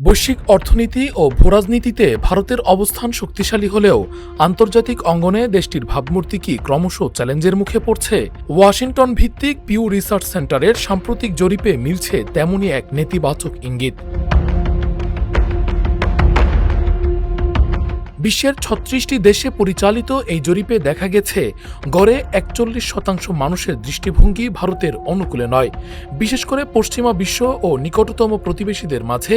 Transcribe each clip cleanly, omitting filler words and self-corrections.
বৈশ্বিক অর্থনীতি ও ভূরাজনীতিতে ভারতের অবস্থান শক্তিশালী হলেও আন্তর্জাতিক অঙ্গনে দেশটির ভাবমূর্তি কি ক্রমশ চ্যালেঞ্জের মুখে পড়ছে। ওয়াশিংটন ভিত্তিক পিউ রিসার্চ সেন্টারের সাম্প্রতিক জরিপে মিলছে তেমনই এক নেতিবাচক ইঙ্গিত। বিশ্বের ৩৬টি দেশে পরিচালিত এই জরিপে দেখা গেছে গড়ে ৪১% মানুষের দৃষ্টিভঙ্গি ভারতের অনুকূলে নয়। বিশেষ করে পশ্চিমা বিশ্ব ও নিকটতম প্রতিবেশীদের মাঝে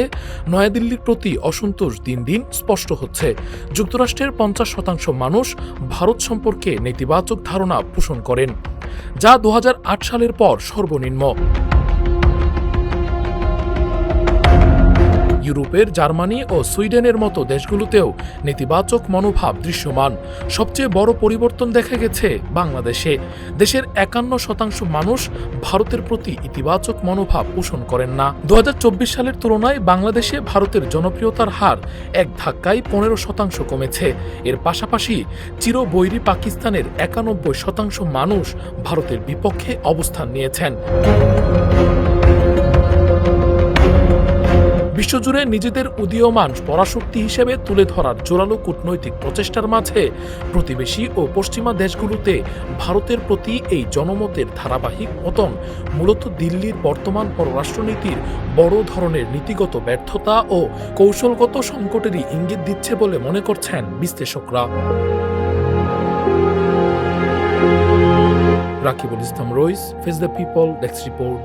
নয়াদিল্লির প্রতি অসন্তোষ দিন দিন স্পষ্ট হচ্ছে। যুক্তরাষ্ট্রের ৫০% মানুষ ভারত সম্পর্কে নেতিবাচক ধারণা পোষণ করেন, যা ২০০৮ সালের পর সর্বনিম্ন। ইউরোপের জার্মানি ও সুইডেনের মতো দেশগুলোতেও নেতিবাচক মনোভাব দৃশ্যমান। সবচেয়ে বড় পরিবর্তন দেখা গেছে বাংলাদেশে। দেশের ৫১% মানুষ ভারতের প্রতি ইতিবাচক মনোভাব পোষণ করেন না। ২০২৪ সালের তুলনায় বাংলাদেশে ভারতের জনপ্রিয়তার হার এক ধাক্কায় ১৫% কমেছে। এর পাশাপাশি চিরবৈরী পাকিস্তানের ৯১% মানুষ ভারতের বিপক্ষে অবস্থান নিয়েছেন। বিশ্বজুড়ে নিজেদের উদীয়মান পরাশক্তি হিসেবে তুলে ধরার জোরালো কূটনৈতিক প্রচেষ্টার মাঝে প্রতিবেশী ও পশ্চিমা দেশগুলোতে ভারতের প্রতি এই জনমতের ধারাবাহিক পতন মূলত দিল্লির বর্তমান পররাষ্ট্রনীতির বড় ধরনের নীতিগত ব্যর্থতা ও কৌশলগত সংকটেরই ইঙ্গিত দিচ্ছে বলে মনে করছেন বিশ্লেষকরা। Rakibul Islam Rais, face the people, desk report.